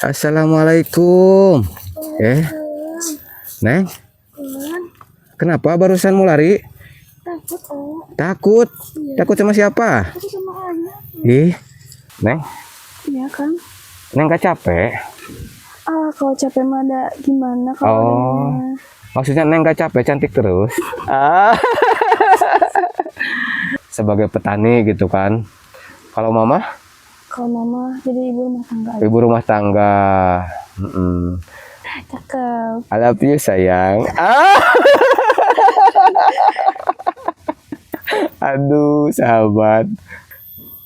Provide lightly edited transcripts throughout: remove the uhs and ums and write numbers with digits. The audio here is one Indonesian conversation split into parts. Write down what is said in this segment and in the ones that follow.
Assalamualaikum. Neng, kenapa barusan mau lari? Takut, oh. Takut? Iya. Takut sama siapa? Takut sama anak. Neng, Iya kan? Neng gak capek? Kalau capek mah ada gimana kalau ada mama. Maksudnya Neng gak capek, cantik terus? Sebagai petani gitu kan. Kalau mama? Kalau mama jadi ibu rumah tangga aja. Ibu rumah tangga. Cakep. I love you sayang. Aduh sahabat.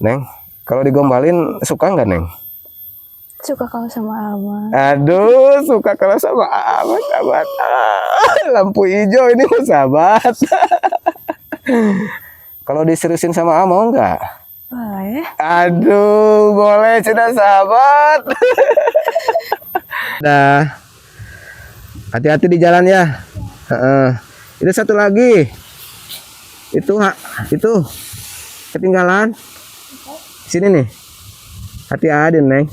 Neng, kalau digombalin suka nggak Neng? Suka kalau sama ama. Aduh, suka kalau sama abang sahabat. Lampu hijau ini mah sahabat. Kalau diseriusin sama ama mau nggak? Boleh. Aduh, boleh cina sahabat. Dah. Hati-hati di jalan ya. Itu satu lagi. Itu ketinggalan. Sini nih. Hati-hati Neng.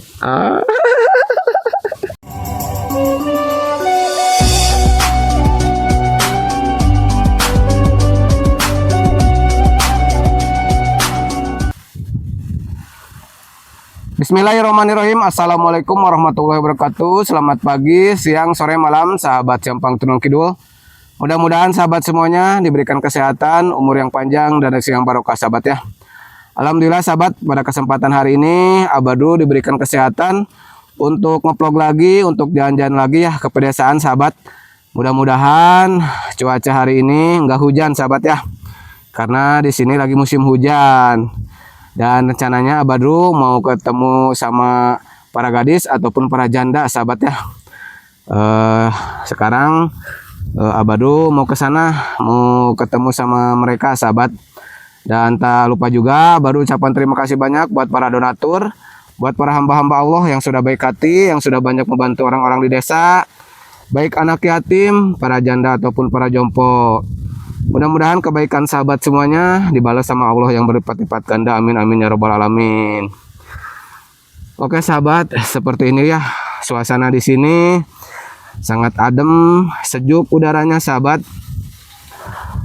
Bismillahirrahmanirrahim. Assalamualaikum warahmatullahi wabarakatuh. Selamat pagi, siang, sore, malam, sahabat Jampang Tunung Kidul. Mudah-mudahan sahabat semuanya diberikan kesehatan, umur yang panjang, dan rezeki yang barokah sahabat ya. Alhamdulillah sahabat, pada kesempatan hari ini Abadu diberikan kesehatan untuk nge-vlog lagi, untuk jalan-jalan lagi ya ke pedesaan sahabat. Mudah-mudahan cuaca hari ini nggak hujan sahabat ya. Karena di sini lagi musim hujan. Dan rencananya Abadu mau ketemu sama para gadis ataupun para janda sahabat ya. Sekarang Abadu mau ke sana, mau ketemu sama mereka sahabat. Dan tak lupa juga baru ucapan terima kasih banyak buat para donatur, buat para hamba-hamba Allah yang sudah baik hati, yang sudah banyak membantu orang-orang di desa, baik anak yatim, para janda ataupun para jompo. Mudah-mudahan kebaikan sahabat semuanya dibalas sama Allah yang berlipat-lipat ganda. Amin amin ya robbal alamin. Oke sahabat, seperti ini ya suasana di sini. Sangat adem, sejuk udaranya sahabat.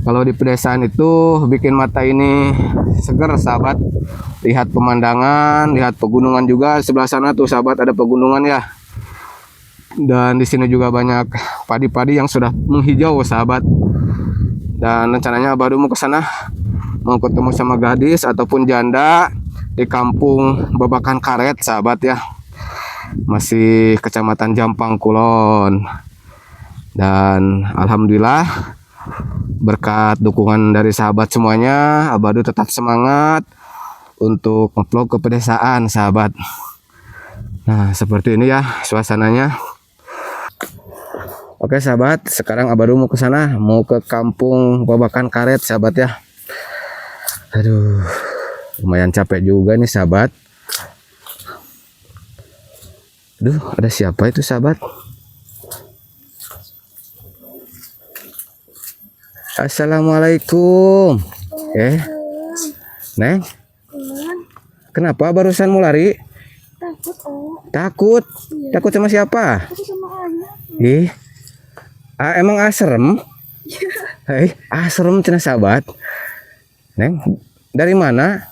Kalau di pedesaan itu bikin mata ini seger sahabat. Lihat pemandangan, lihat pegunungan juga. Sebelah sana tuh sahabat ada pegunungan ya. Dan di sini juga banyak padi-padi yang sudah menghijau sahabat. Dan rencananya baru mau ke sana, mau ketemu sama gadis ataupun janda di kampung Babakan Karet sahabat ya. Masih Kecamatan Jampang Kulon. Dan alhamdulillah berkat dukungan dari sahabat semuanya, Abadu tetap semangat untuk nge-vlog ke pedesaan sahabat. Nah seperti ini ya suasananya. Oke sahabat, sekarang Abadu mau ke sana, mau ke kampung Babakan Karet sahabat ya. Aduh, lumayan capek juga nih sahabat. Aduh, ada siapa itu sahabat? Assalamualaikum. Neng, kenapa barusan mau lari? Takut, oh. Takut? Iya. Takut sama siapa? Takut sama anak. Emang asrem? Asrem cina sahabat. Neng, dari mana?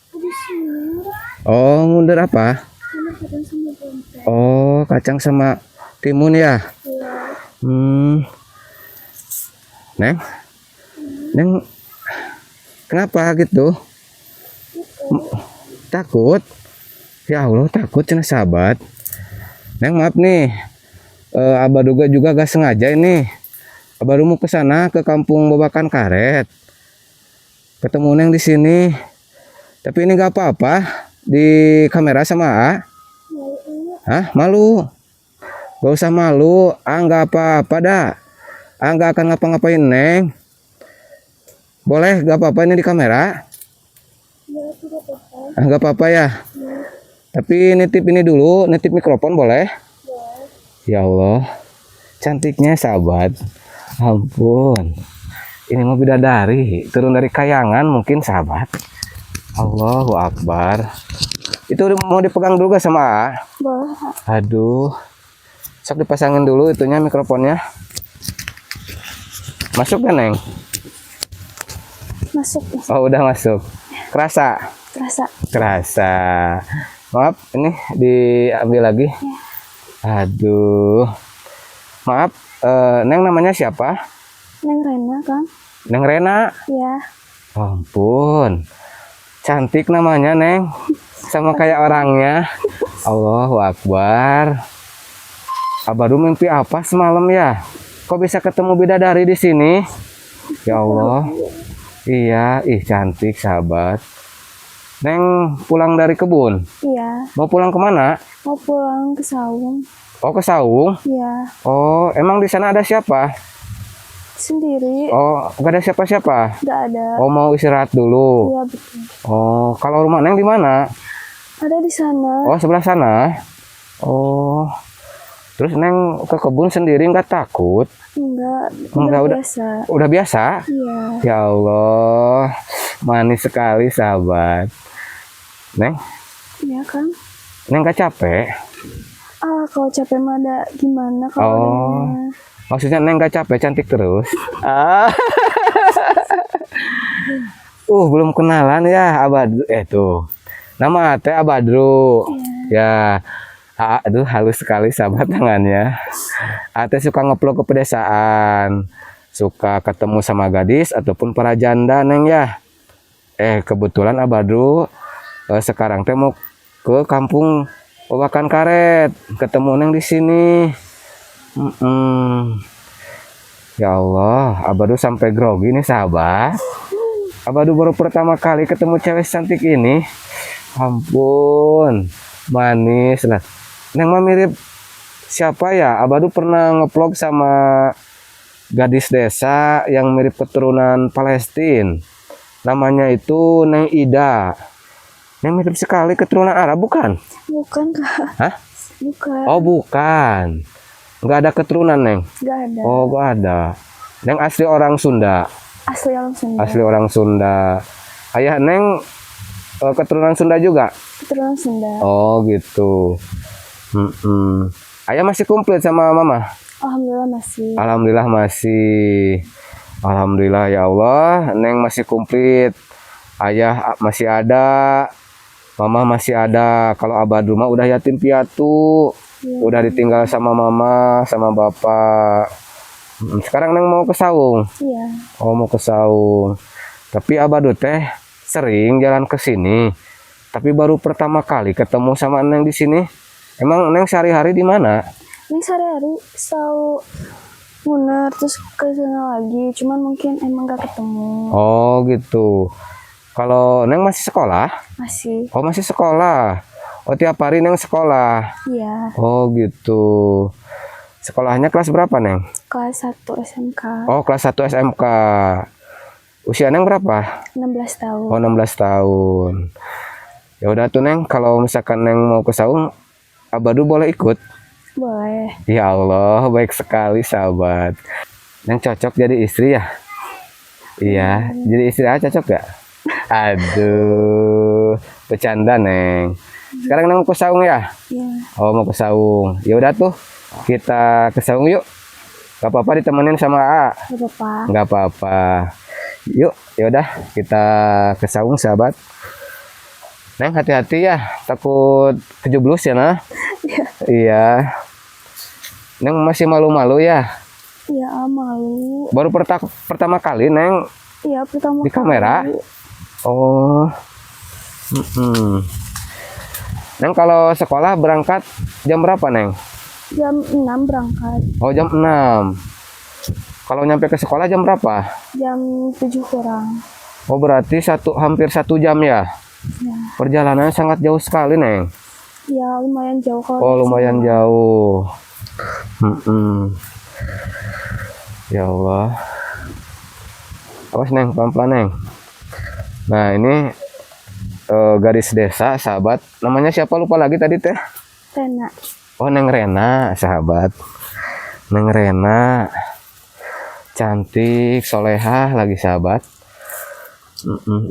Dari sini. Oh, mundur apa? Mana kadang sama dompet. Oh, kacang sama timun ya. Iya. Neng, kenapa gitu? Takut? Ya Allah, takut cina sahabat. Neng, maaf nih. Abadu juga gak sengaja ini. Abadu mau ke sana ke kampung Babakan Karet. Ketemu Neng di sini. Tapi ini gak apa-apa di kamera sama A. Hah? Malu? Gak usah malu. Gak apa-apa dah. Gak akan ngapa-ngapain Neng. Boleh gak apa-apa ini di kamera? Gak apa-apa ya. Tapi nitip ini dulu, nitip mikrofon boleh? Ya Allah, cantiknya sahabat. Ampun, ini mau bidadari, turun dari kayangan mungkin sahabat. Allahu Akbar. Itu mau dipegang dulu gak sama A? Boleh. Aduh. Sok dipasangin dulu itunya mikrofonnya. Masuk kan, Neng? Masuk. Oh, udah masuk. Kerasa? Terasa. Kerasa. Maaf, ini diambil lagi. Aduh. Maaf, Neng namanya siapa? Neng Rena kan? Neng Rena. Ya. Ampun. Cantik namanya, Neng. Sama kayak orangnya. Allahu Akbar. Abadu mimpi apa semalam ya? Kok bisa ketemu bidadari di sini? Ya Allah. Iya, ih cantik sahabat. Neng pulang dari kebun. Iya. Mau pulang kemana? Mau pulang ke Saung. Oh, ke Saung. Iya. Oh, emang di sana ada siapa? Sendiri. Oh, gak ada siapa-siapa. Nggak ada. Oh, mau istirahat dulu. Iya betul. Oh, kalau rumah Neng di mana? Ada di sana. Oh, sebelah sana. Oh. Terus Neng ke kebun sendiri nggak takut? Enggak. Enggak, udah. Biasa. Udah biasa? Iya. Ya Allah, manis sekali sahabat. Neng, Iya kan? Neng gak capek? Kalau capek mah ada gimana kalau Oh. Nengnya? Maksudnya Neng gak capek, cantik terus? Ah. Belum kenalan ya, Abadru. Tuh. Nama teh Abadru. Ya. Aduh, halus sekali sahabat tangannya. Ate suka ngeplok ke pedesaan. Suka ketemu sama gadis ataupun para janda, Neng ya. Kebetulan Abadru sekarang teh mau ke kampung Babakan Karet. Ketemu Neng di sini. Ya Allah, Abadru sampai grogi nih sahabat. Abadru baru pertama kali ketemu cewek cantik ini. Ampun, manis lah. Neng mah mirip siapa ya? Abadru pernah ngevlog sama gadis desa yang mirip keturunan Palestina. Namanya itu Neng Ida. Neng mirip sekali keturunan Arab bukan? Bukan Kak. Hah? Bukan. Oh bukan. Nggak ada keturunan Neng? Nggak ada. Oh nggak ada. Neng asli orang Sunda. Asli orang Sunda. Asli orang Sunda. Ayah Neng keturunan Sunda juga? Keturunan Sunda. Oh gitu. Ayah masih komplit sama mama? Alhamdulillah masih. Alhamdulillah masih. Alhamdulillah ya Allah, Neng masih komplit. Ayah masih ada, mama masih ada. Kalau Abadru mah udah yatim piatu. Ya. Udah ditinggal sama mama, sama bapak. Sekarang Neng mau ke Saung. Iya. Oh, mau ke Saung. Tapi Abadru teh sering jalan ke sini. Tapi baru pertama kali ketemu sama Neng di sini. Emang Neng sehari-hari di mana? Ini sehari-hari selalu muner terus ke sana lagi. Cuman mungkin emang gak ketemu. Oh, gitu. Kalau Neng masih sekolah? Masih. Oh, masih sekolah. Oh, tiap hari Neng sekolah. Iya. Oh, gitu. Sekolahnya kelas berapa, Neng? Kelas 1 SMK. Oh, kelas 1 SMK. Usia Neng berapa? 16 tahun. Oh, 16 tahun. Ya udah tuh, Neng, kalau misalkan Neng mau ke Saung, Abadru boleh ikut? Boleh. Ya Allah, baik sekali sahabat. Neng cocok jadi istri ya? Iya, jadi istri cocok gak? Aduh, bercanda Neng. Sekarang Neng mau ke Saung ya? Iya. Oh, mau ke Saung. Ya udah tuh, kita ke Saung yuk. Gak apa-apa ditemenin sama A. Gak apa-apa. Gak apa-apa. Yuk, ya udah kita ke Saung sahabat. Neng hati-hati ya, takut kejeblus ya nah. Iya. Neng masih malu-malu ya? Iya, malu. Baru pertama kali Neng Iya, pertama di kamera? kali. Oh. Neng kalau sekolah berangkat jam berapa Neng? Jam 6 berangkat. Oh jam 6. Kalau nyampe ke sekolah jam berapa? Jam 7 kurang. Oh berarti hampir 1 jam ya? Ya. Perjalanannya sangat jauh sekali Neng. Ya, lumayan jauh kalau. Oh dari lumayan sini. jauh. Ya Allah. Awas Neng, pelan-pelan Neng. Nah ini gadis desa sahabat. Namanya siapa lupa lagi tadi teh? Rena. Oh Neng Rena sahabat. Neng Rena. Cantik, solehah lagi sahabat.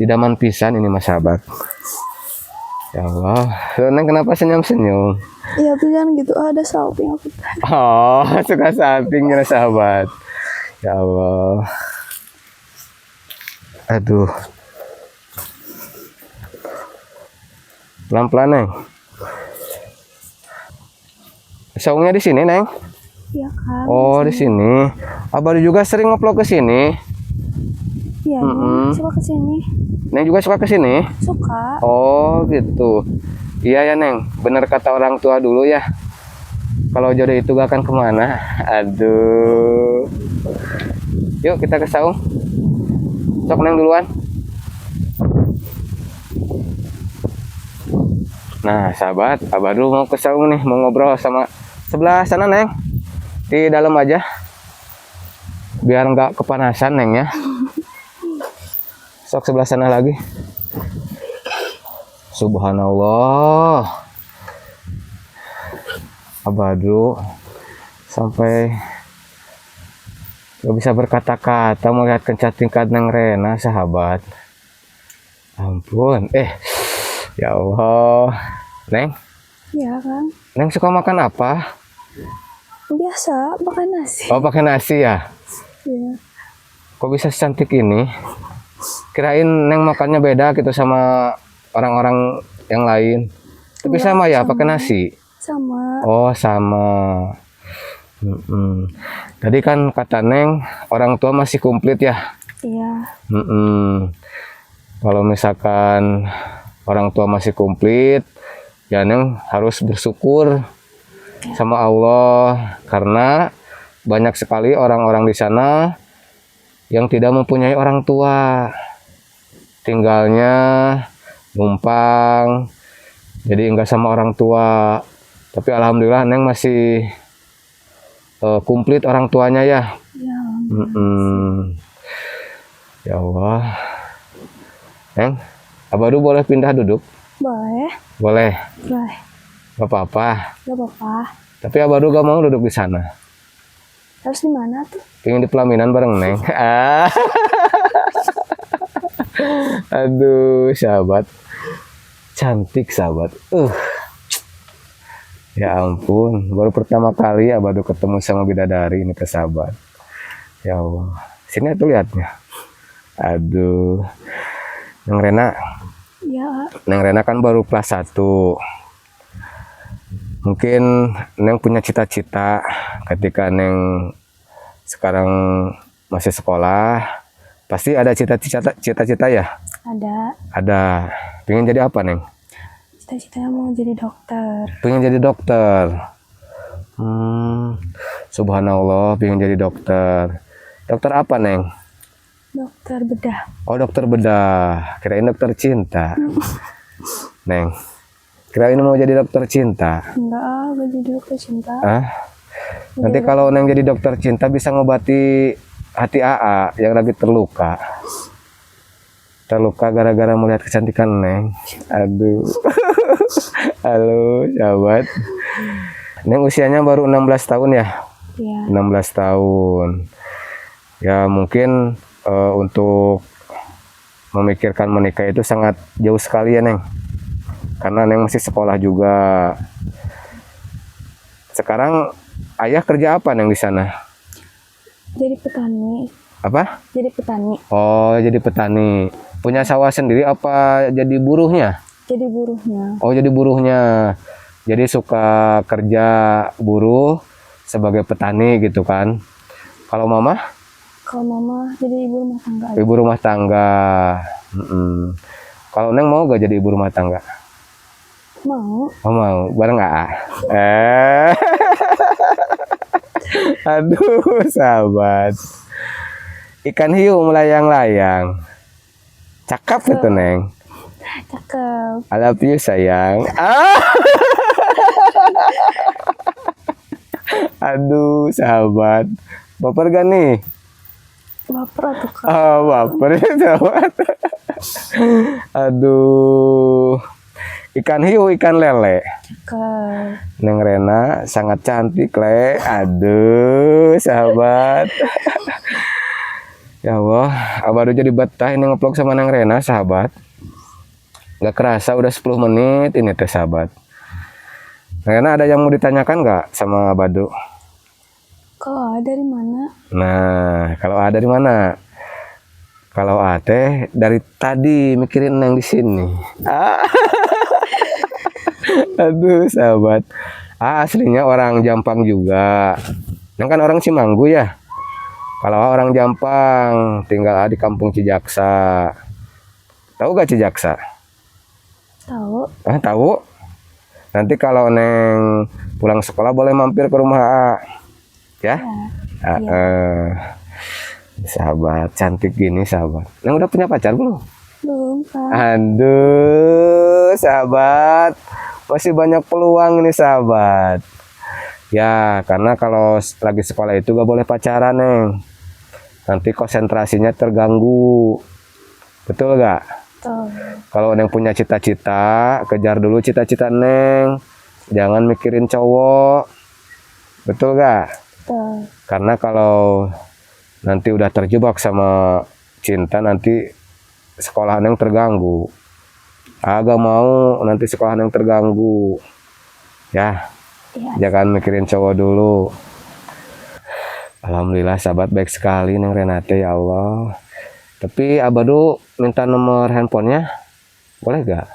Idaman pisan ini mas sahabat. Ya Allah, Neng kenapa senyum-senyum? Iya tuh jangan gitu, ada salting aku. Oh, suka sampingnya sahabat. Ya Allah. Aduh. Pelan-pelan, Neng. Saungnya di sini, Neng. Iya kan. Oh, di sini. Abah juga sering ngeplok ke sini. Iya, suka kesini. Neng juga suka ke sini? Suka. Oh, gitu. Iya ya, Neng. Bener kata orang tua dulu ya. Kalau jodoh itu gak akan kemana. Aduh. Yuk kita ke saung. Sok Neng duluan. Nah, sahabat, Abah dulu mau ke saung nih, mau ngobrol sama sebelah sana, Neng. Di dalam aja. Biar nggak kepanasan, Neng ya. Sok sebelah sana lagi. Subhanallah. Abah dulu sampai gak bisa berkata-kata melihat kecantikan Neng Rena, sahabat. Ampun. Ya Allah. Neng, Iya kan. Neng suka makan apa? Biasa makan nasi. Oh, pakai nasi ya? Iya. Kok bisa secantik ini? Kirain Neng makannya beda gitu sama orang-orang yang lain. Tapi Enggak, sama ya, sama. pakai nasi. Sama. Oh, sama. Tadi kan kata Neng, orang tua masih komplit ya. Iya. Kalau misalkan orang tua masih komplit, ya Neng harus bersyukur sama Allah karena banyak sekali orang-orang di sana yang tidak mempunyai orang tua, tinggalnya numpang, jadi enggak sama orang tua. Tapi alhamdulillah Neng masih komplit orang tuanya ya. Ya. Ya Allah, Neng, Abah dulu boleh pindah duduk? Boleh. Boleh. Boleh. Gak apa-apa. Gak apa-apa. Tapi Abah dulu gak mau duduk di sana. Harus di mana tuh? Pengen di pelaminan bareng Neng. Aduh, sahabat. Cantik sahabat. Ya ampun, baru pertama kali Abah dulu ketemu sama bidadari ini ke sahabat. Ya Allah. Sini tuh lihatnya. Aduh. Neng Rena. Ya. Neng Rena kan baru kelas 1. Mungkin Neng punya cita-cita ketika Neng sekarang masih sekolah, pasti ada cita-cita ya? Ada. Pengen jadi apa, Neng? Cita-citanya mau jadi dokter. Pengen jadi dokter. Subhanallah, pengen jadi dokter. Dokter apa, Neng? Dokter bedah. Oh, dokter bedah. Kirain dokter cinta. Neng, kirain mau jadi dokter cinta. Enggak, gak jadi dokter cinta. Nanti kalau Neng jadi dokter cinta bisa ngobati hati AA yang lagi terluka. Terluka gara-gara melihat kecantikan Neng. Aduh. Halo, sahabat. Neng usianya baru 16 tahun ya? Iya. 16 tahun. Ya mungkin untuk memikirkan menikah itu sangat jauh sekali ya, Neng. Karena Neng masih sekolah juga. Sekarang ayah kerja apa, Neng, di sana? Jadi petani. Apa? Jadi petani. Oh, jadi petani. Punya sawah sendiri apa jadi buruhnya? Jadi buruhnya. Oh, jadi buruhnya. Jadi suka kerja buruh sebagai petani gitu kan. Kalau mama? Kalau mama jadi ibu rumah tangga aja. Ibu rumah tangga. Kalau Neng mau gak jadi ibu rumah tangga? Mau. Oh, mau. Bareng AA? Aduh, sahabat. Ikan hiu melayang-layang. Cakep itu, Neng. Cakep. I love you, sayang. Aduh, sahabat. Baper gak nih? Baper tuh kak. Baper ya, sahabat. Aduh. Ikan hiu, ikan lele. Cakep. Neng Rena sangat cantik, Le. Aduh, sahabat. Ya Allah, Abah udah jadi betah ini ngeplok sama Neng Rena, sahabat. Nggak kerasa udah 10 menit ini teh sahabat. Karena ada yang mau ditanyakan nggak sama Badu? Kalau ada dari mana? Nah, kalau ada di mana? Kalau ada dari tadi mikirin Neng di sini. Ah. Aduh, sahabat. Aslinya orang Jampang juga. Neng kan orang Cimanggu ya. Kalau orang Jampang tinggal di Kampung Cijaksa. Tahu gak Cijaksa? Tahu. Tahu. Nanti kalau Neng pulang sekolah boleh mampir ke rumah A. Ya? Sahabat, cantik gini sahabat. Neng udah punya pacar belum? Belum, Kak. Aduh, sahabat. Masih banyak peluang ini sahabat. Ya, karena kalau lagi sekolah itu gak boleh pacaran, Neng. Nanti konsentrasinya terganggu. Betul gak? Tuh. Kalau Neng punya cita-cita, kejar dulu cita-cita Neng. Jangan mikirin cowok. Betul gak? Tuh. Karena kalau nanti udah terjebak sama cinta, nanti sekolah Neng terganggu. Agak mau nanti sekolah Neng terganggu. Ya, Iya. jangan mikirin cowok dulu. Alhamdulillah sahabat baik sekali Neng Renate, ya Allah. Tapi Abadu minta nomor handphonenya, boleh gak?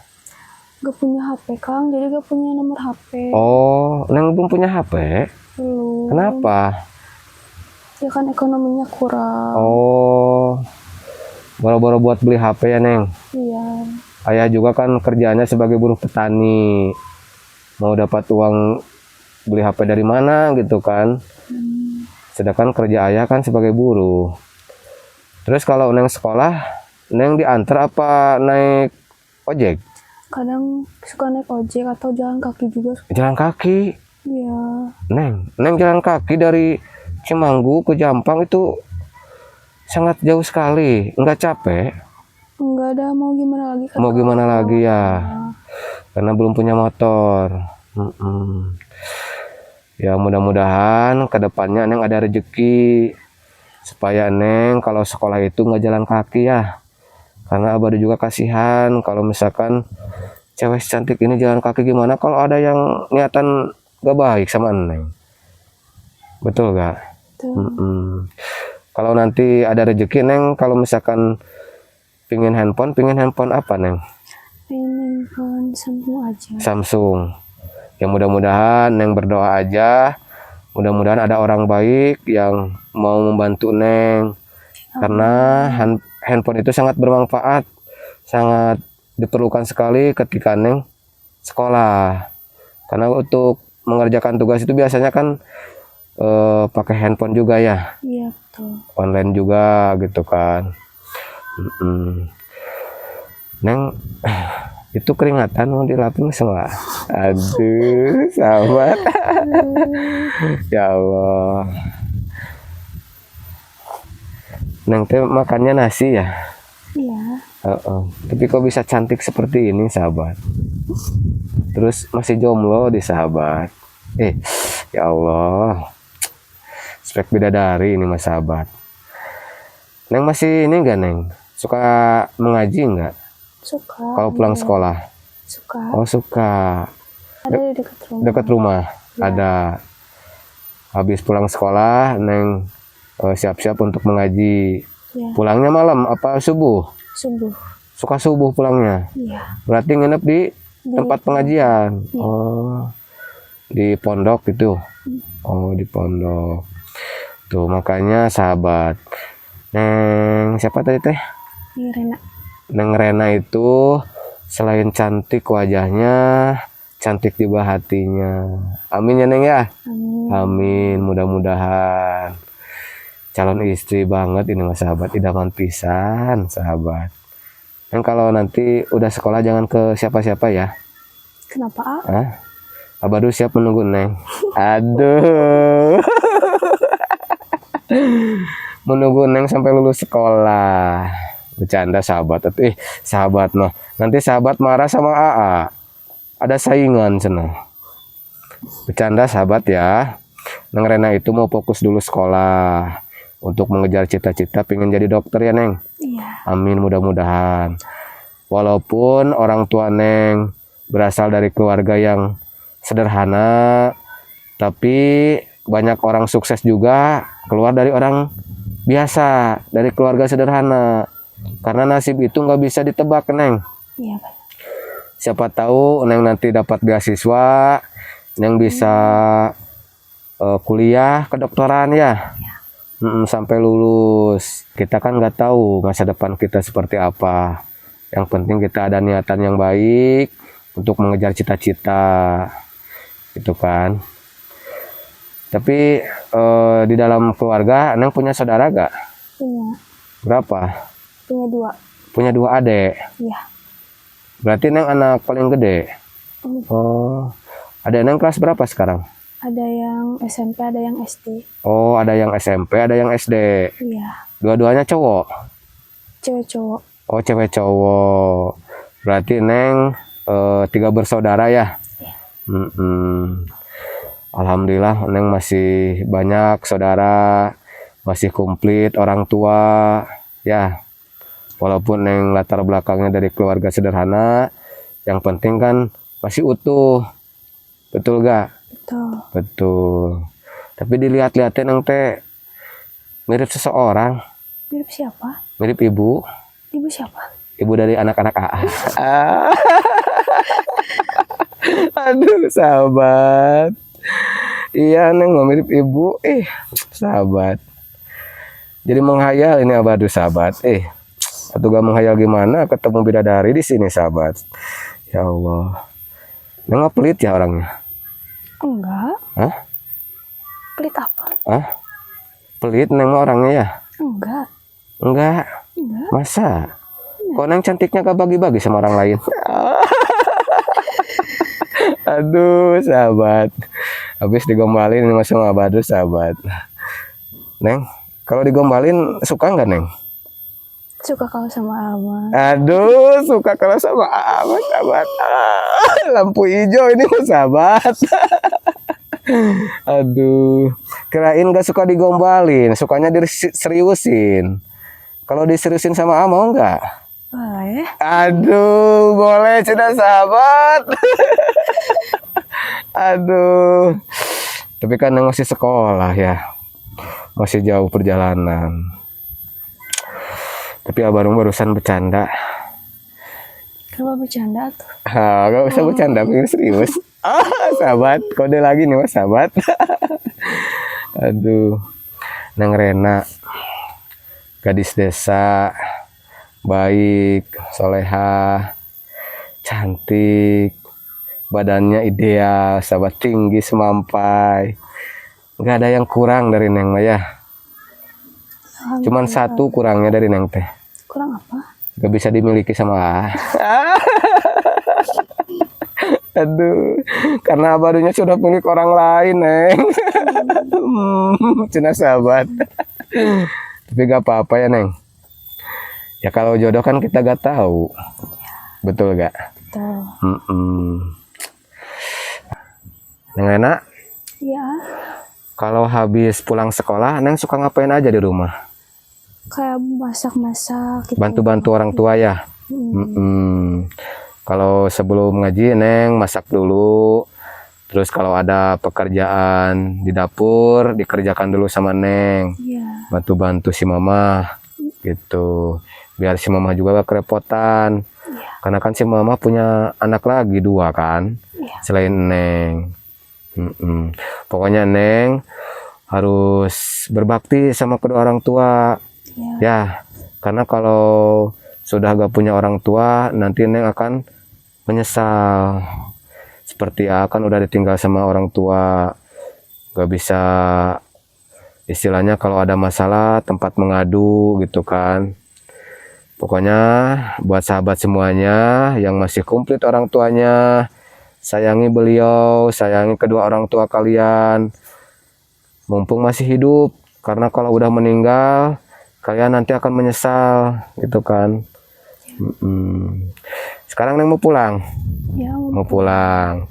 Gak punya HP, Kang. Jadi gak punya nomor HP. Oh, Neng belum punya HP? Belum. Kenapa? Ya kan ekonominya kurang. Oh, boro-boro buat beli HP ya Neng? Iya. Ayah juga kan kerjanya sebagai buruh petani. Mau dapat uang beli HP dari mana gitu kan? Sedangkan kerja ayah kan sebagai buruh. Terus kalau Neng sekolah, Neng diantar apa naik ojek? Kadang suka naik ojek atau jalan kaki juga. Jalan kaki. Iya. Neng jalan kaki dari Cimanggu ke Jampang itu sangat jauh sekali. Enggak capek? Enggak ada, mau gimana lagi kan? Mau gimana lagi ya? Nah, Karena belum punya motor. Ya mudah-mudahan kedepannya Neng ada rezeki. Supaya Neng kalau sekolah itu nggak jalan kaki ya. Karena Abadu juga kasihan kalau misalkan cewek cantik ini jalan kaki, gimana kalau ada yang niatan gak baik sama Neng. Betul gak? tuh. Kalau nanti ada rezeki Neng, kalau misalkan pingin handphone apa Neng? Pengen handphone Samsung aja. Samsung. Ya mudah-mudahan Neng berdoa aja. Mudah-mudahan ada orang baik yang mau membantu Neng. Karena handphone itu sangat bermanfaat. Sangat diperlukan sekali ketika Neng sekolah. Karena untuk mengerjakan tugas itu biasanya kan pakai handphone juga ya. Iya, betul. Online juga gitu kan. Neng, itu keringatan mau dilapin semua. Aduh, sahabat. Ya Allah. Neng teh makannya nasi ya. Iya. Tapi kok bisa cantik seperti ini sahabat. Terus masih jomblo di sahabat. Ya Allah. Spek bidadari ini mas sahabat. Neng masih ini enggak Neng? Suka mengaji enggak? Suka. Kalau pulang sekolah? Suka. Oh suka. Ada di dekat rumah. Dekat rumah Ya. ada. Habis pulang sekolah Neng siap-siap untuk mengaji. Ya. Pulangnya malam apa subuh? Subuh. Suka subuh pulangnya. Iya. Berarti nginep di tempat pengajian. Ya. Oh, di pondok gitu. Oh, di pondok. Tuh makanya sahabat. Neng siapa tadi teh? Ini Rena. Neng Rena itu selain cantik wajahnya, cantik juga hatinya. Amin ya Neng ya. Amin. Amin. Mudah-mudahan calon istri banget ini mas sahabat, idaman pisan sahabat. Dan kalau nanti udah sekolah jangan ke siapa-siapa ya. Kenapa? Abadu siap menunggu Neng. Aduh. Menunggu Neng sampai lulus sekolah. Bercanda sahabat. Sahabat noh. Nanti sahabat marah sama AA. Ada saingan sana. Bercanda sahabat ya. Neng Rena itu mau fokus dulu sekolah. Untuk mengejar cita-cita pengen jadi dokter ya Neng. Iya. Amin mudah-mudahan. walaupun orang tua Neng berasal dari keluarga yang sederhana, tapi banyak orang sukses juga keluar dari orang biasa, dari keluarga sederhana. Karena nasib itu nggak bisa ditebak, Neng. Iya, Pak. Siapa tahu Neng nanti dapat beasiswa, Neng bisa kuliah kedokteran ya. Sampai lulus. Kita kan nggak tahu masa depan kita seperti apa. Yang penting kita ada niatan yang baik untuk mengejar cita-cita, gitu kan. Tapi di dalam keluarga, Neng punya saudara gak? Punya. Berapa? Punya 2. Punya 2 adik. Iya. Berarti Neng anak paling gede. Oh, adik Neng kelas berapa sekarang? Ada yang SMP, ada yang SD. Oh, ada yang SMP, ada yang SD. Iya. Dua-duanya cowok. Cewek cowok. Oh, cewek cowok. Berarti Neng 3 bersaudara ya? Iya. Alhamdulillah Neng masih banyak saudara, masih komplit orang tua ya. Walaupun Neng latar belakangnya dari keluarga sederhana, yang penting kan masih utuh. Betul gak? Betul. Betul. Tapi dilihat-lihatin Neng teh mirip seseorang. Mirip siapa? Mirip ibu. Ibu siapa? Ibu dari anak-anak AA. Aduh, sahabat. Iya, Neng mau mirip ibu. Sahabat. Jadi menghayal ini abadu sahabat. Atau gak menghayal gimana ketemu bidadari di sini sahabat. Ya Allah. Neng nggak pelit ya orangnya? Enggak. Hah? Pelit apa? Hah? Pelit Neng mah orangnya ya? Enggak. Enggak. Enggak. Masa? Kok Neng cantiknya gak bagi-bagi sama orang lain? Aduh, sahabat. Habis digombalin ini masuk abadu sahabat. Neng, kalau digombalin suka nggak Neng? Suka kalau sama Ama. Aduh, suka kalau sama Ama sahabat. Lampu hijau ini mah sahabat. Aduh, kirain gak suka digombalin, sukanya diseriusin. Kalau diseriusin sama Ama mau nggak? Boleh. Aduh, boleh sudah sahabat. Aduh, tapi kan Neng masih sekolah ya, masih jauh perjalanan. Tapi abang barusan bercanda. Kenapa bercanda tuh? Gak usah bercanda, pengen serius. Sahabat, kode lagi nih mas sahabat. Aduh, Neng Rena, gadis desa, baik, soleha, cantik, badannya ideal, sahabat, tinggi semampai, nggak ada yang kurang dari Neng mah ya. Cuman satu kurangnya dari Neng teh. Kurang apa? Gak bisa dimiliki sama aduh, karena abadunya sudah milik orang lain Neng. Cina sahabat. Tapi gak apa-apa ya Neng. Ya kalau jodoh kan kita gak tahu. Betul gak? Betul. Neng Rena, Iya. kalau habis pulang sekolah, Neng suka ngapain aja di rumah? Kayak masak-masak gitu. Bantu-bantu orang tua ya? Kalau sebelum ngaji, Neng masak dulu. Terus kalau ada pekerjaan di dapur, dikerjakan dulu sama Neng. Iya. Bantu-bantu si Mama, gitu. Biar si Mama juga gak kerepotan. Iya. Karena kan si Mama punya anak lagi 2 kan, Iya. selain Neng. Pokoknya Neng harus berbakti sama kedua orang tua. Iya. Ya, karena kalau sudah gak punya orang tua, nanti Neng akan menyesal. Seperti akan udah ditinggal sama orang tua, gak bisa, istilahnya kalau ada masalah tempat mengadu gitu kan. Pokoknya buat sahabat semuanya yang masih komplit orang tuanya, sayangi beliau, sayangi kedua orang tua kalian mumpung masih hidup, karena kalau udah meninggal kalian nanti akan menyesal gitu kan. Sekarang Neng mau pulang. Ya, Mau pulang.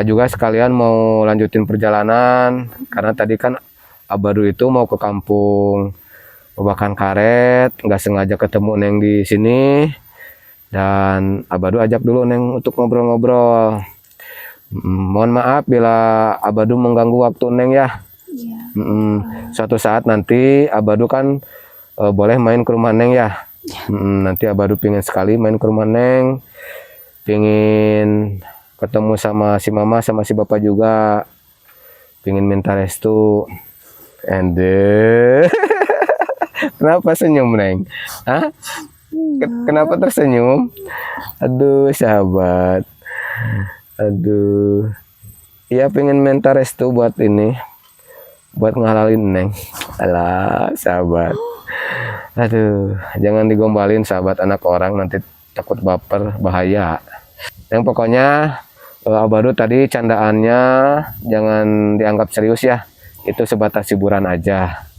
Juga sekalian mau lanjutin perjalanan karena tadi kan Abadu itu mau ke kampung Babakan Karet, nggak sengaja ketemu Neng di sini. Dan Abadu ajak dulu Neng untuk ngobrol-ngobrol. Mohon maaf bila Abadu mengganggu waktu Neng ya. Iya. Suatu saat nanti Abadu kan boleh main ke rumah Neng ya. Nanti Abadu pingin sekali main ke rumah Neng. Pingin ketemu sama si mama sama si bapak juga. Pingin minta restu. Kenapa senyum Neng? Hah? Kenapa tersenyum? Aduh sahabat. Aduh. Iya pengen minta restu buat ini. Buat ngehalalin Neng. Alah sahabat. Aduh. Jangan digombalin sahabat anak orang. Nanti takut baper. Bahaya. Yang pokoknya Abadu tadi candaannya jangan dianggap serius ya. Itu sebatas hiburan aja.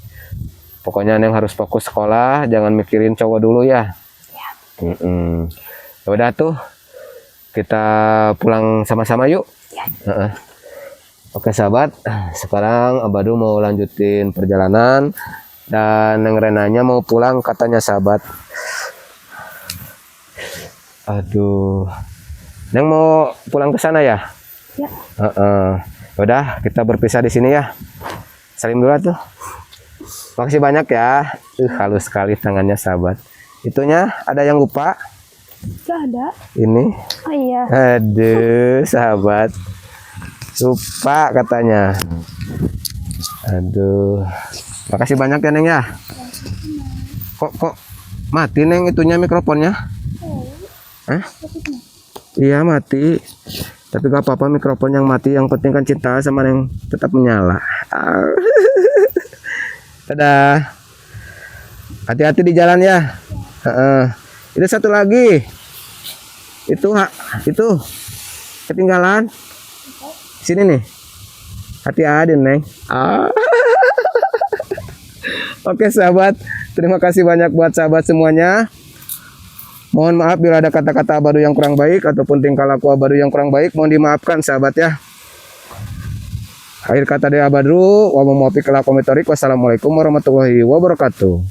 Pokoknya Neng harus fokus sekolah. Jangan mikirin cowok dulu ya. Udah tuh. Kita pulang sama-sama yuk. Oke sahabat, sekarang Abadu mau lanjutin perjalanan dan Neng Renanya mau pulang katanya sahabat. Aduh, Neng mau pulang ke sana ya? Ya. Udah, kita berpisah di sini ya. Salim dulu tuh. Makasih banyak ya. Halus sekali tangannya sahabat. Itunya ada yang lupa. Gak ada. Ini. Oh iya. Aduh, sahabat. Lupa katanya. Aduh. Makasih banyak ya, Neng ya. Kok mati Neng itunya mikrofonnya? Iya, mati. Tapi gak apa-apa mikrofon yang mati, yang penting kan cinta sama Neng tetap menyala. Dadah. Hati-hati di jalan ya. Itu satu lagi. Itu ketinggalan. Sini nih. Hati-hati Neng. Oke sahabat, terima kasih banyak buat sahabat semuanya. Mohon maaf bila ada kata-kata Abadu yang kurang baik ataupun tingkah laku Abadu yang kurang baik, mohon dimaafkan sahabat ya. Akhir kata dari Abadu, wa muwaffiq ila aqwamit thoriq. Wassalamualaikum warahmatullahi wabarakatuh.